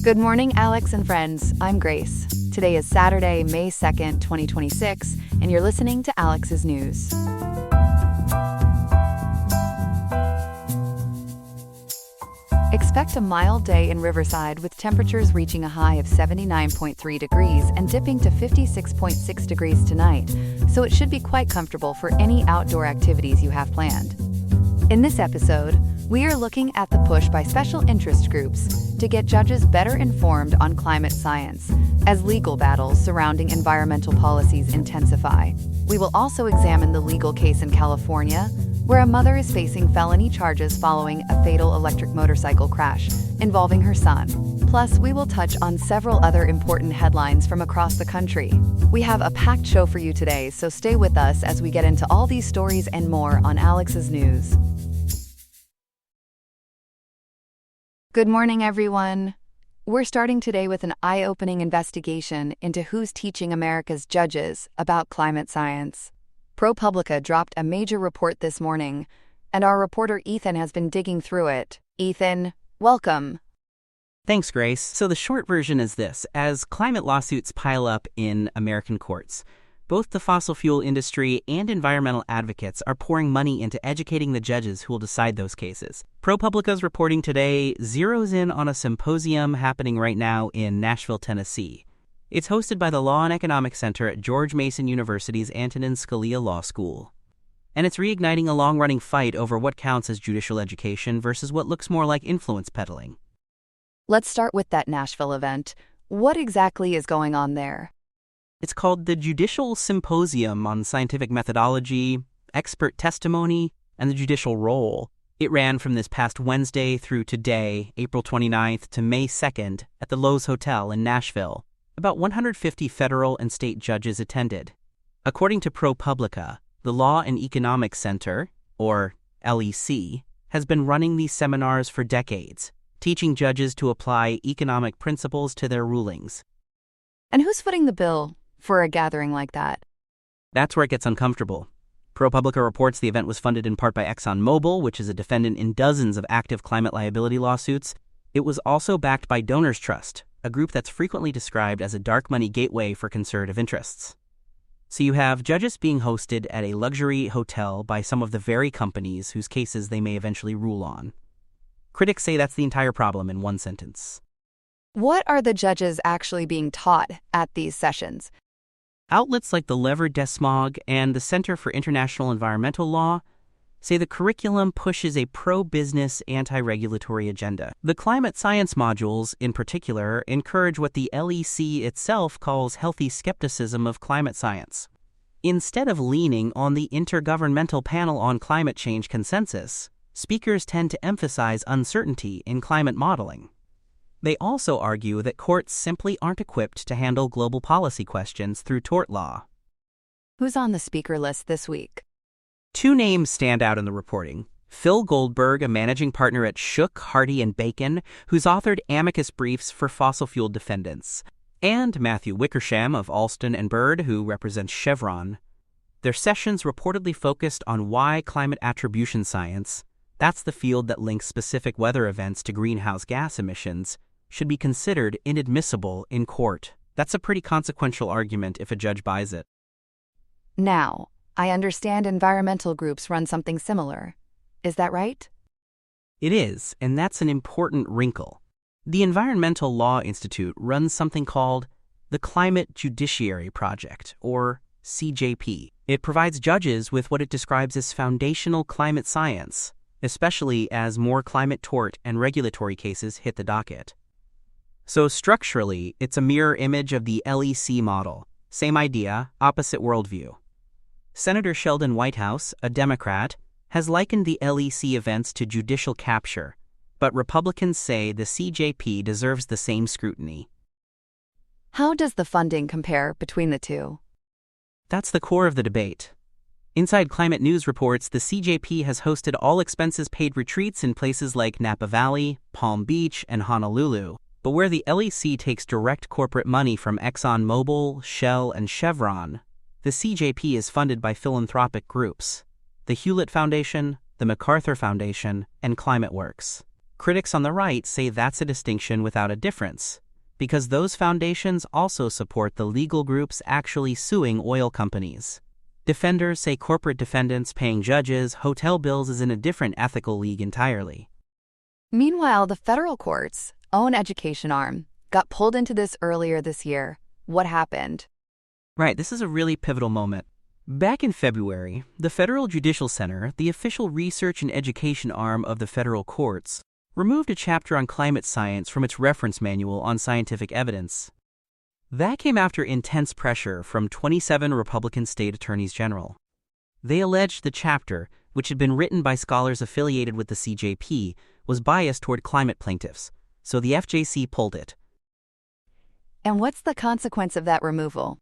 Good morning, Alex and friends. I'm Grace. Today is Saturday, May 2nd, 2026, and you're listening to Alex's News. Expect a mild day in Riverside with temperatures reaching a high of 79.3 degrees and dipping to 56.6 degrees tonight, so it should be quite comfortable for any outdoor activities you have planned. In this episode, we are looking at the push by special interest groups to get judges better informed on climate science as legal battles surrounding environmental policies intensify. We will also examine the legal case in California, where a mother is facing felony charges following a fatal electric motorcycle crash involving her son. Plus, we will touch on several other important headlines from across the country. We have a packed show for you today, so stay with us as we get into all these stories and more on Alex's News. Good morning, everyone. We're starting today with an eye-opening investigation into who's teaching America's judges about climate science. ProPublica dropped a major report this morning, and our reporter Ethan has been digging through it. Ethan, welcome. Thanks, Grace. So the short version is this. As climate lawsuits pile up in American courts, both the fossil fuel industry and environmental advocates are pouring money into educating the judges who will decide those cases. ProPublica's reporting today zeroes in on a symposium happening right now in Nashville, Tennessee. It's hosted by the Law and Economics Center at George Mason University's Antonin Scalia Law School. And it's reigniting a long-running fight over what counts as judicial education versus what looks more like influence peddling. Let's start with that Nashville event. What exactly is going on there? It's called the Judicial Symposium on Scientific Methodology, Expert Testimony, and the Judicial Role. It ran from this past Wednesday through today, April 29th to May 2nd, at the Lowe's Hotel in Nashville. About 150 federal and state judges attended. According to ProPublica, the Law and Economics Center, or LEC, has been running these seminars for decades, teaching judges to apply economic principles to their rulings. And who's footing the bill for a gathering like that? That's where it gets uncomfortable. ProPublica reports the event was funded in part by ExxonMobil, which is a defendant in dozens of active climate liability lawsuits. It was also backed by Donors Trust, a group that's frequently described as a dark money gateway for conservative interests. So you have judges being hosted at a luxury hotel by some of the very companies whose cases they may eventually rule on. Critics say that's the entire problem in one sentence. What are the judges actually being taught at these sessions? Outlets like the Lever Desmog and the Center for International Environmental Law say the curriculum pushes a pro-business, anti-regulatory agenda. The climate science modules, in particular, encourage what the LEC itself calls healthy skepticism of climate science. Instead of leaning on the Intergovernmental Panel on Climate Change consensus, speakers tend to emphasize uncertainty in climate modeling. They also argue that courts simply aren't equipped to handle global policy questions through tort law. Who's on the speaker list this week? Two names stand out in the reporting. Phil Goldberg, a managing partner at Shook, Hardy & Bacon, who's authored amicus briefs for fossil fuel defendants, and Matthew Wickersham of Alston & Bird, who represents Chevron. Their sessions reportedly focused on why climate attribution science, that's the field that links specific weather events to greenhouse gas emissions, should be considered inadmissible in court. That's a pretty consequential argument if a judge buys it. Now, I understand environmental groups run something similar. Is that right? It is, and that's an important wrinkle. The Environmental Law Institute runs something called the Climate Judiciary Project, or CJP. It provides judges with what it describes as foundational climate science, especially as more climate tort and regulatory cases hit the docket. So structurally, it's a mirror image of the LEC model. Same idea, opposite worldview. Senator Sheldon Whitehouse, a Democrat, has likened the LEC events to judicial capture, but Republicans say the CJP deserves the same scrutiny. How does the funding compare between the two? That's the core of the debate. Inside Climate News reports the CJP has hosted all-expenses-paid retreats in places like Napa Valley, Palm Beach, and Honolulu. But where the LEC takes direct corporate money from ExxonMobil, Shell, and Chevron, the CJP is funded by philanthropic groups, the Hewlett Foundation, the MacArthur Foundation, and ClimateWorks. Critics on the right say that's a distinction without a difference, because those foundations also support the legal groups actually suing oil companies. Defenders say corporate defendants paying judges hotel bills is in a different ethical league entirely. Meanwhile, the federal court's own education arm got pulled into this earlier this year. What happened? Right, this is a really pivotal moment. Back in February, the Federal Judicial Center, the official research and education arm of the federal courts, removed a chapter on climate science from its reference manual on scientific evidence. That came after intense pressure from 27 Republican state attorneys general. They alleged the chapter, which had been written by scholars affiliated with the CJP, was biased toward climate plaintiffs, so the FJC pulled it. And what's the consequence of that removal?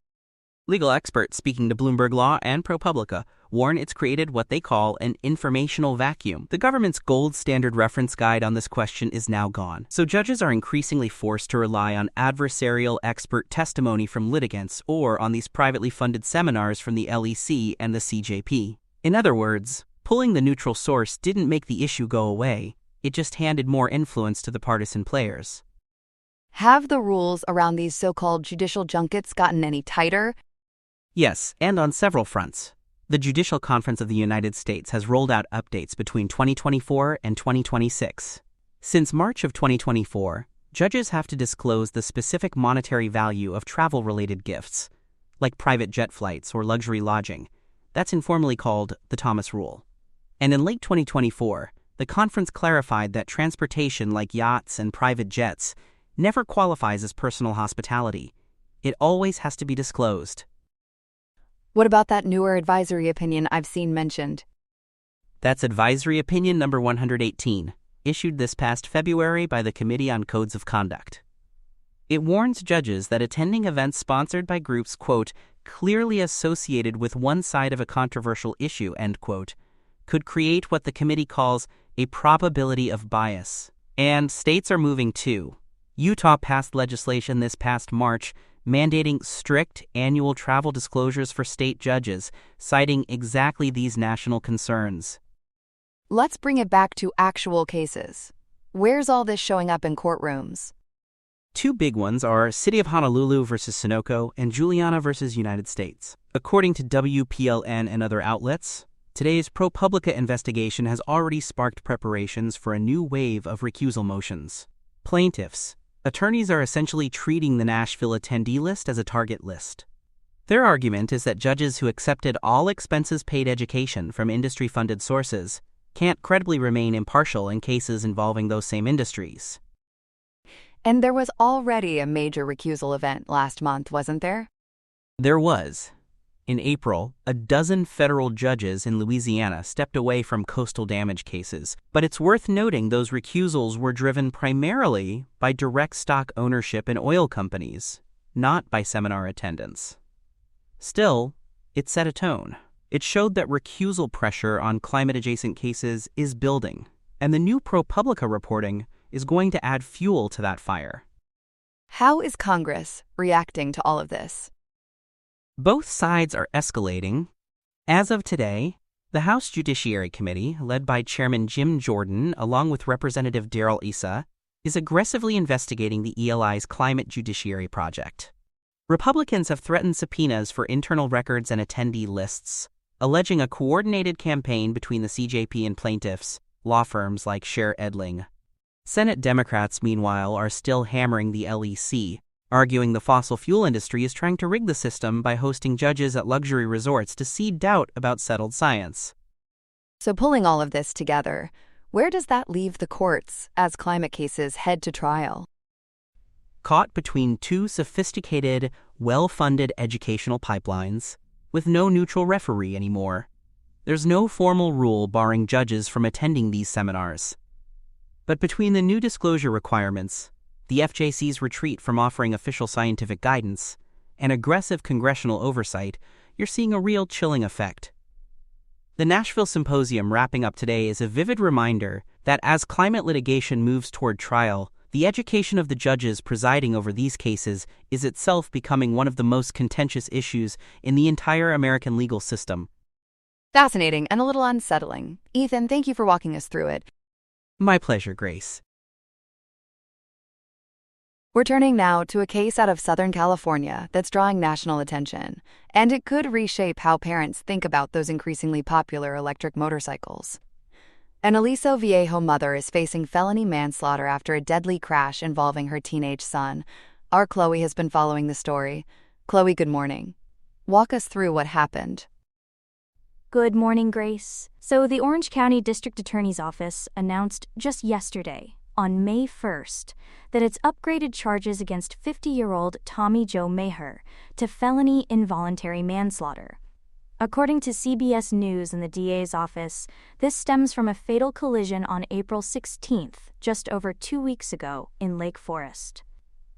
Legal experts speaking to Bloomberg Law and ProPublica warn it's created what they call an informational vacuum. The government's gold standard reference guide on this question is now gone, so judges are increasingly forced to rely on adversarial expert testimony from litigants or on these privately funded seminars from the LEC and the CJP. In other words, pulling the neutral source didn't make the issue go away, it just handed more influence to the partisan players. Have the rules around these so-called judicial junkets gotten any tighter? Yes, and on several fronts. The Judicial Conference of the United States has rolled out updates between 2024 and 2026. Since March of 2024, judges have to disclose the specific monetary value of travel-related gifts, like private jet flights or luxury lodging. That's informally called the Thomas Rule. And in late 2024, the conference clarified that transportation like yachts and private jets never qualifies as personal hospitality. It always has to be disclosed. What about that newer advisory opinion I've seen mentioned? That's Advisory Opinion number 118, issued this past February by the Committee on Codes of Conduct. It warns judges that attending events sponsored by groups, quote, clearly associated with one side of a controversial issue, end quote, could create what the committee calls a probability of bias. And states are moving too. Utah passed legislation this past March mandating strict annual travel disclosures for state judges, citing exactly these national concerns. Let's bring it back to actual cases. Where's all this showing up in courtrooms? Two big ones are City of Honolulu versus Sunoco and Juliana versus United States. According to WPLN and other outlets, today's ProPublica investigation has already sparked preparations for a new wave of recusal motions. Plaintiffs, attorneys are essentially treating the Nashville attendee list as a target list. Their argument is that judges who accepted all expenses-paid education from industry-funded sources can't credibly remain impartial in cases involving those same industries. And there was already a major recusal event last month, wasn't there? There was. In April, a dozen federal judges in Louisiana stepped away from coastal damage cases, but it's worth noting those recusals were driven primarily by direct stock ownership in oil companies, not by seminar attendance. Still, it set a tone. It showed that recusal pressure on climate-adjacent cases is building, and the new ProPublica reporting is going to add fuel to that fire. How is Congress reacting to all of this? Both sides are escalating. As of today, the House Judiciary Committee, led by Chairman Jim Jordan along with Representative Darrell Issa, is aggressively investigating the ELI's Climate Judiciary Project. Republicans have threatened subpoenas for internal records and attendee lists, alleging a coordinated campaign between the CJP and plaintiffs, law firms like Scher Edling. Senate Democrats, meanwhile, are still hammering the LEC, arguing the fossil fuel industry is trying to rig the system by hosting judges at luxury resorts to seed doubt about settled science. So pulling all of this together, where does that leave the courts as climate cases head to trial? Caught between two sophisticated, well-funded educational pipelines, with no neutral referee anymore. There's no formal rule barring judges from attending these seminars. But between the new disclosure requirements, the FJC's retreat from offering official scientific guidance, and aggressive congressional oversight, you're seeing a real chilling effect. The Nashville Symposium wrapping up today is a vivid reminder that as climate litigation moves toward trial, the education of the judges presiding over these cases is itself becoming one of the most contentious issues in the entire American legal system. Fascinating and a little unsettling. Ethan, thank you for walking us through it. My pleasure, Grace. We're turning now to a case out of Southern California that's drawing national attention, and it could reshape how parents think about those increasingly popular electric motorcycles. An Aliso Viejo mother is facing felony manslaughter after a deadly crash involving her teenage son. Our Chloe has been following the story. Chloe, good morning. Walk us through what happened. Good morning, Grace. So the Orange County District Attorney's Office announced just yesterday, on May 1st, that it's upgraded charges against 50-year-old Tommy Joe Maher to felony involuntary manslaughter. According to CBS News and the DA's office, this stems from a fatal collision on April 16th, just over 2 weeks ago, in Lake Forest.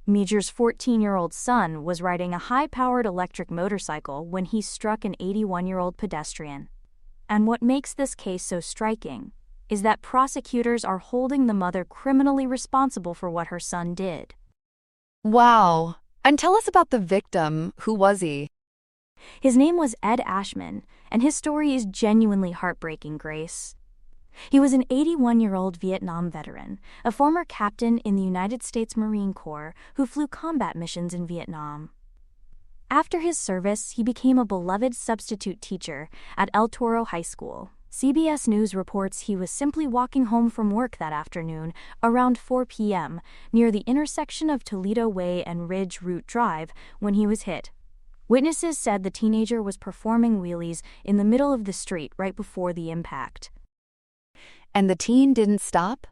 Maher's 14-year-old son was riding a high-powered electric motorcycle when he struck an 81-year-old pedestrian. And what makes this case so striking is that prosecutors are holding the mother criminally responsible for what her son did. Wow. And tell us about the victim. Who was he? His name was Ed Ashman, and his story is genuinely heartbreaking, Grace. He was an 81-year-old Vietnam veteran, a former captain in the United States Marine Corps who flew combat missions in Vietnam. After his service, he became a beloved substitute teacher at El Toro High School. CBS News reports he was simply walking home from work that afternoon around 4 p.m. near the intersection of Toledo Way and Ridge Route Drive when he was hit. Witnesses said the teenager was performing wheelies in the middle of the street right before the impact. And the teen didn't stop?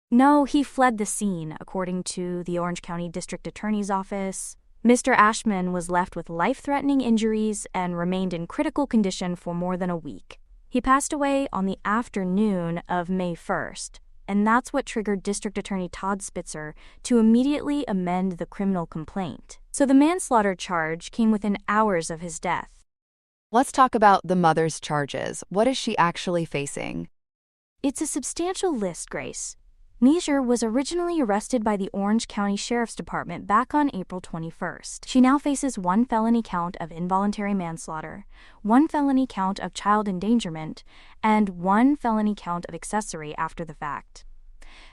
No, he fled the scene, according to the Orange County District Attorney's Office. Mr. Ashman was left with life-threatening injuries and remained in critical condition for more than a week. He passed away on the afternoon of May 1st, and that's what triggered District Attorney Todd Spitzer to immediately amend the criminal complaint. So the manslaughter charge came within hours of his death. Let's talk about the mother's charges. What is she actually facing? It's a substantial list, Grace. Maher was originally arrested by the Orange County Sheriff's Department back on April 21st. She now faces 1 felony count of involuntary manslaughter, 1 felony count of child endangerment, and 1 felony count of accessory after the fact.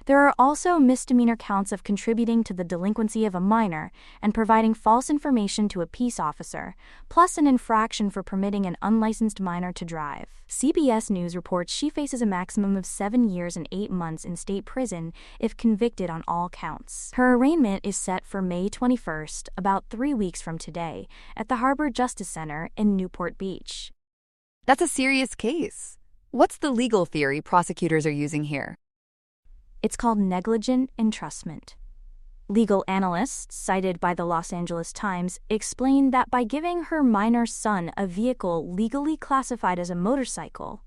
There are also misdemeanor counts of contributing to the delinquency of a minor and providing false information to a peace officer, plus an infraction for permitting an unlicensed minor to drive. CBS News reports she faces a maximum of 7 years and 8 months in state prison if convicted on all counts. Her arraignment is set for May 21st, about 3 weeks from today, at the Harbor Justice Center in Newport Beach. That's a serious case. What's the legal theory prosecutors are using here? It's called negligent entrustment. Legal analysts, cited by the Los Angeles Times, explained that by giving her minor son a vehicle legally classified as a motorcycle,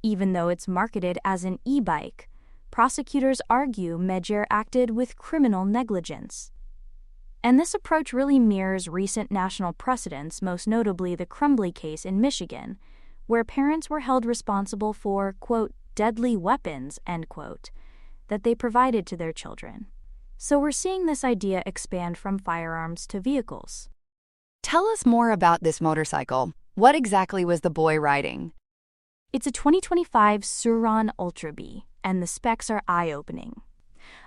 even though it's marketed as an e-bike, prosecutors argue Maher acted with criminal negligence. And this approach really mirrors recent national precedents, most notably the Crumbly case in Michigan, where parents were held responsible for, quote, deadly weapons, end quote, that they provided to their children. So we're seeing this idea expand from firearms to vehicles. Tell us more about this motorcycle. What exactly was the boy riding? It's a 2025 Sur-Ron Ultra B, and the specs are eye-opening.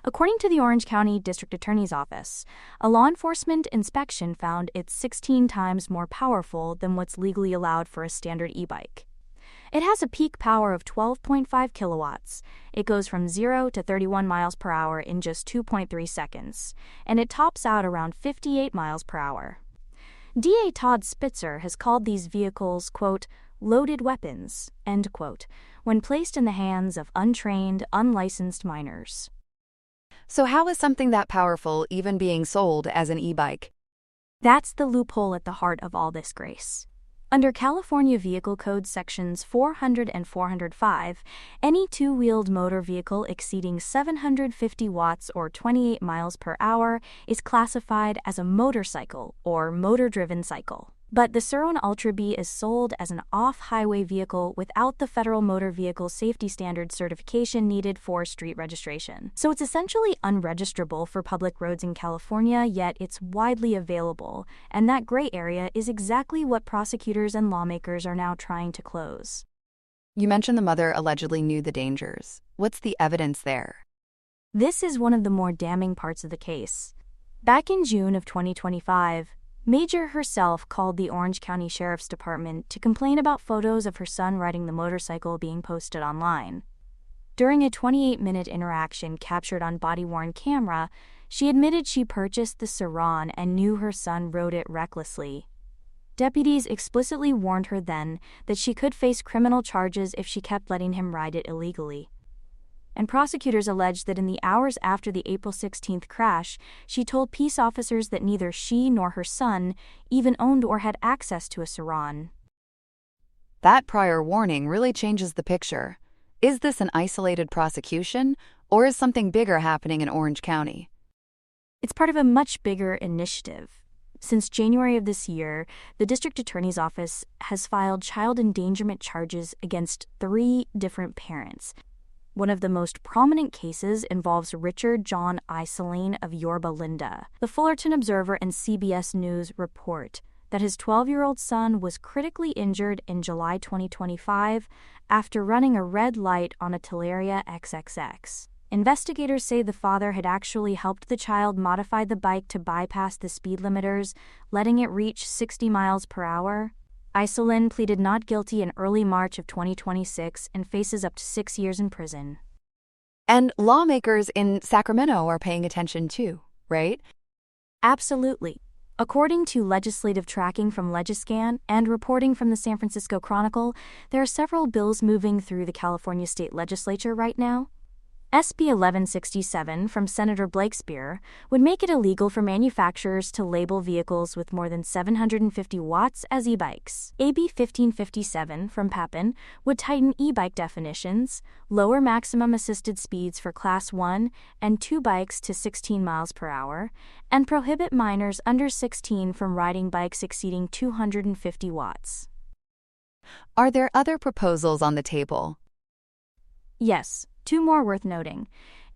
According to the Orange County District Attorney's Office, a law enforcement inspection found it's 16 times more powerful than what's legally allowed for a standard e-bike. It has a peak power of 12.5 kilowatts. It goes from 0 to 31 miles per hour in just 2.3 seconds, and it tops out around 58 miles per hour. DA Todd Spitzer has called these vehicles, quote, loaded weapons, end quote, when placed in the hands of untrained, unlicensed minors. So how is something that powerful even being sold as an e-bike? That's the loophole at the heart of all this, Grace. Under California Vehicle Code Sections 400 and 405, any two-wheeled motor vehicle exceeding 750 watts or 28 miles per hour is classified as a motorcycle or motor-driven cycle. But the Sur-Ron Ultra B is sold as an off-highway vehicle without the Federal Motor Vehicle Safety Standards certification needed for street registration. So it's essentially unregisterable for public roads in California, yet it's widely available, and that gray area is exactly what prosecutors and lawmakers are now trying to close. You mentioned the mother allegedly knew the dangers. What's the evidence there? This is one of the more damning parts of the case. Back in June of 2025, Major herself called the Orange County Sheriff's Department to complain about photos of her son riding the motorcycle being posted online. During a 28-minute interaction captured on body-worn camera, she admitted she purchased the Saran and knew her son rode it recklessly. Deputies explicitly warned her then that she could face criminal charges if she kept letting him ride it illegally. And prosecutors alleged that in the hours after the April 16 crash, she told peace officers that neither she nor her son even owned or had access to a Saran. That prior warning really changes the picture. Is this an isolated prosecution, or is something bigger happening in Orange County? It's part of a much bigger initiative. Since January of this year, the district attorney's office has filed child endangerment charges against 3 different parents. One of the most prominent cases involves Richard John Iselene of Yorba Linda. The Fullerton Observer and CBS News report that his 12-year-old son was critically injured in July 2025 after running a red light on a Teleria XXX. Investigators say the father had actually helped the child modify the bike to bypass the speed limiters, letting it reach 60 miles per hour. Iselene pleaded not guilty in early March of 2026 and faces up to 6 years in prison. And lawmakers in Sacramento are paying attention too, right? Absolutely. According to legislative tracking from Legiscan and reporting from the San Francisco Chronicle, there are several bills moving through the California state legislature right now. SB 1167 from Senator Blake Spear would make it illegal for manufacturers to label vehicles with more than 750 watts as e-bikes. AB 1557 from Papin would tighten e-bike definitions, lower maximum assisted speeds for Class 1 and 2 bikes to 16 miles per hour, and prohibit minors under 16 from riding bikes exceeding 250 watts. Are there other proposals on the table? Yes. 2 more worth noting.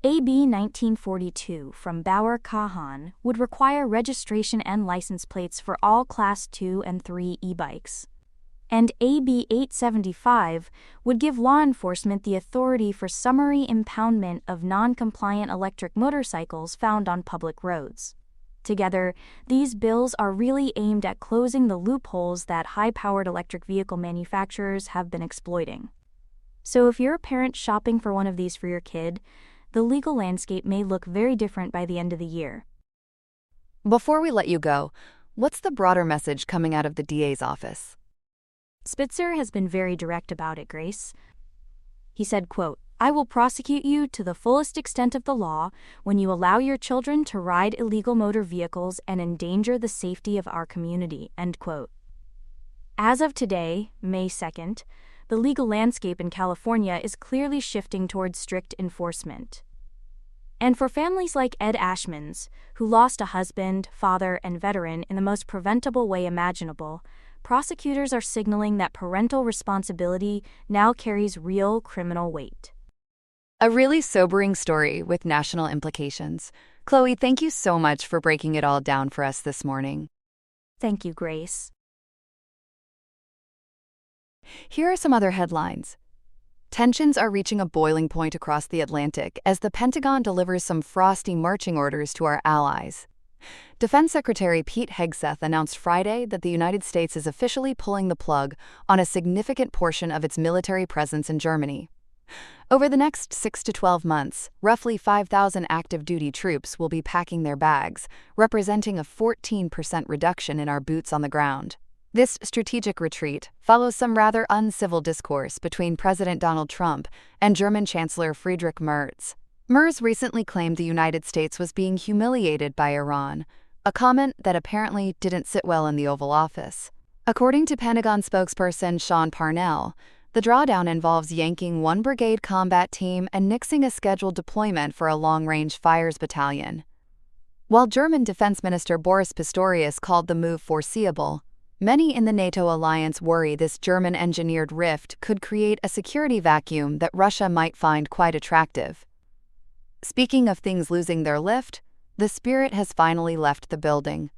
AB 1942 from Bauer Kahan would require registration and license plates for all Class 2 and 3 e-bikes. And AB 875 would give law enforcement the authority for summary impoundment of non-compliant electric motorcycles found on public roads. Together, these bills are really aimed at closing the loopholes that high-powered electric vehicle manufacturers have been exploiting. So if you're a parent shopping for one of these for your kid, the legal landscape may look very different by the end of the year. Before we let you go, what's the broader message coming out of the DA's office? Spitzer has been very direct about it, Grace. He said, quote, "I will prosecute you to the fullest extent of the law when you allow your children to ride illegal motor vehicles and endanger the safety of our community," end quote. As of today, May 2nd, the legal landscape in California is clearly shifting towards strict enforcement. And for families like Ed Ashman's, who lost a husband, father, and veteran in the most preventable way imaginable, prosecutors are signaling that parental responsibility now carries real criminal weight. A really sobering story with national implications. Chloe, thank you so much for breaking it all down for us this morning. Thank you, Grace. Here are some other headlines. Tensions are reaching a boiling point across the Atlantic as the Pentagon delivers some frosty marching orders to our allies. Defense Secretary Pete Hegseth announced Friday that the United States is officially pulling the plug on a significant portion of its military presence in Germany. Over the next 6 to 12 months, roughly 5,000 active duty troops will be packing their bags, representing a 14% reduction in our boots on the ground. This strategic retreat follows some rather uncivil discourse between President Donald Trump and German Chancellor Friedrich Merz. Merz recently claimed the United States was being humiliated by Iran, a comment that apparently didn't sit well in the Oval Office. According to Pentagon spokesperson Sean Parnell, the drawdown involves yanking one brigade combat team and nixing a scheduled deployment for a long-range fires battalion. While German Defense Minister Boris Pistorius called the move foreseeable, many in the NATO alliance worry this German-engineered rift could create a security vacuum that Russia might find quite attractive. Speaking of things losing their lift, the Spirit has finally left the building.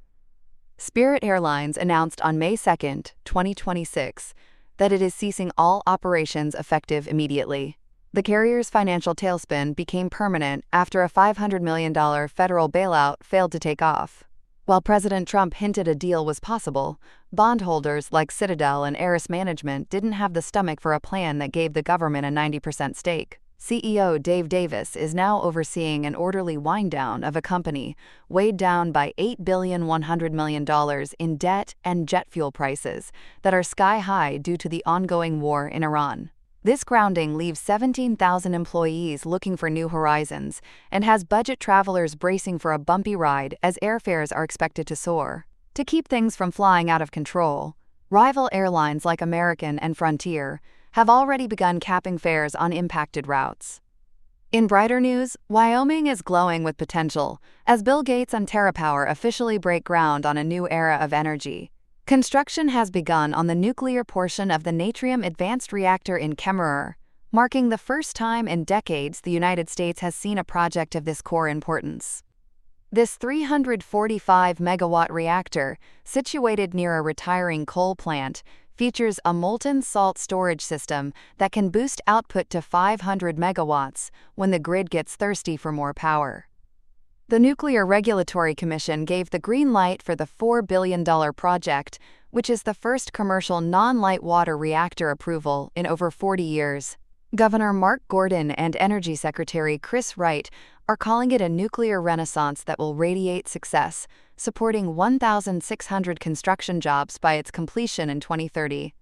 Spirit Airlines announced on May 2, 2026, that it is ceasing all operations effective immediately. The carrier's financial tailspin became permanent after a $500 million federal bailout failed to take off. While President Trump hinted a deal was possible, bondholders like Citadel and Aris Management didn't have the stomach for a plan that gave the government a 90% stake. CEO Dave Davis is now overseeing an orderly wind-down of a company weighed down by $8.1 billion in debt and jet fuel prices that are sky-high due to the ongoing war in Iran. This grounding leaves 17,000 employees looking for new horizons and has budget travelers bracing for a bumpy ride as airfares are expected to soar. To keep things from flying out of control, rival airlines like American and Frontier have already begun capping fares on impacted routes. In brighter news, Wyoming is glowing with potential as Bill Gates and TerraPower officially break ground on a new era of energy. Construction has begun on the nuclear portion of the Natrium Advanced Reactor in Kemmerer, marking the first time in decades the United States has seen a project of this core importance. This 345-megawatt reactor, situated near a retiring coal plant, features a molten salt storage system that can boost output to 500 megawatts when the grid gets thirsty for more power. The Nuclear Regulatory Commission gave the green light for the $4 billion project, which is the first commercial non-light water reactor approval in over 40 years. Governor Mark Gordon and Energy Secretary Chris Wright are calling it a nuclear renaissance that will radiate success, supporting 1,600 construction jobs by its completion in 2030.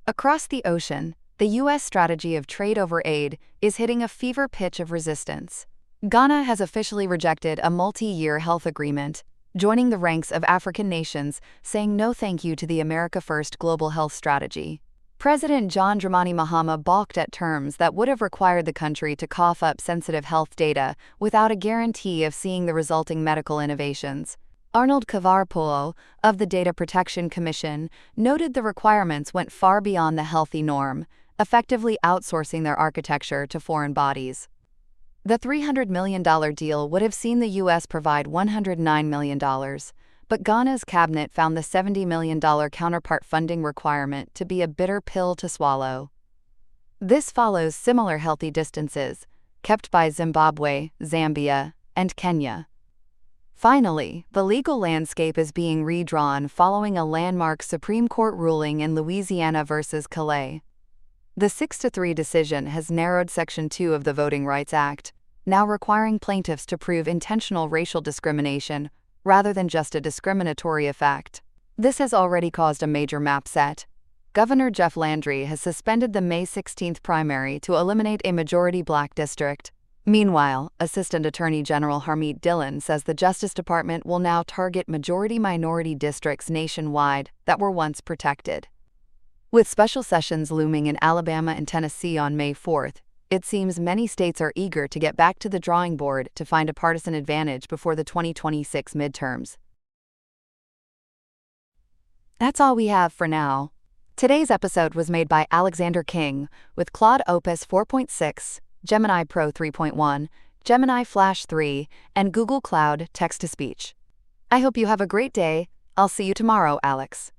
Across the ocean, the U.S. strategy of trade over aid is hitting a fever pitch of resistance. Ghana has officially rejected a multi-year health agreement, joining the ranks of African nations saying no thank you to the America First global health strategy. President John Dramani Mahama balked at terms that would have required the country to cough up sensitive health data without a guarantee of seeing the resulting medical innovations. Arnold Kavarpolo of the Data Protection Commission noted the requirements went far beyond the healthy norm, effectively outsourcing their architecture to foreign bodies. The $300 million deal would have seen the U.S. provide $109 million, but Ghana's cabinet found the $70 million counterpart funding requirement to be a bitter pill to swallow. This follows similar healthy distances, kept by Zimbabwe, Zambia, and Kenya. Finally, the legal landscape is being redrawn following a landmark Supreme Court ruling in Louisiana versus Calais. The 6-3 decision has narrowed Section 2 of the Voting Rights Act, now requiring plaintiffs to prove intentional racial discrimination rather than just a discriminatory effect. This has already caused a major map set. Governor Jeff Landry has suspended the May 16th primary to eliminate a majority black district. Meanwhile, Assistant Attorney General Harmeet Dillon says the Justice Department will now target majority-minority districts nationwide that were once protected. With special sessions looming in Alabama and Tennessee on May 4th, it seems many states are eager to get back to the drawing board to find a partisan advantage before the 2026 midterms. That's all we have for now. Today's episode was made by Alexander King with Claude Opus 4.6, Gemini Pro 3.1, Gemini Flash 3, and Google Cloud Text-to-Speech. I hope you have a great day. I'll see you tomorrow, Alex.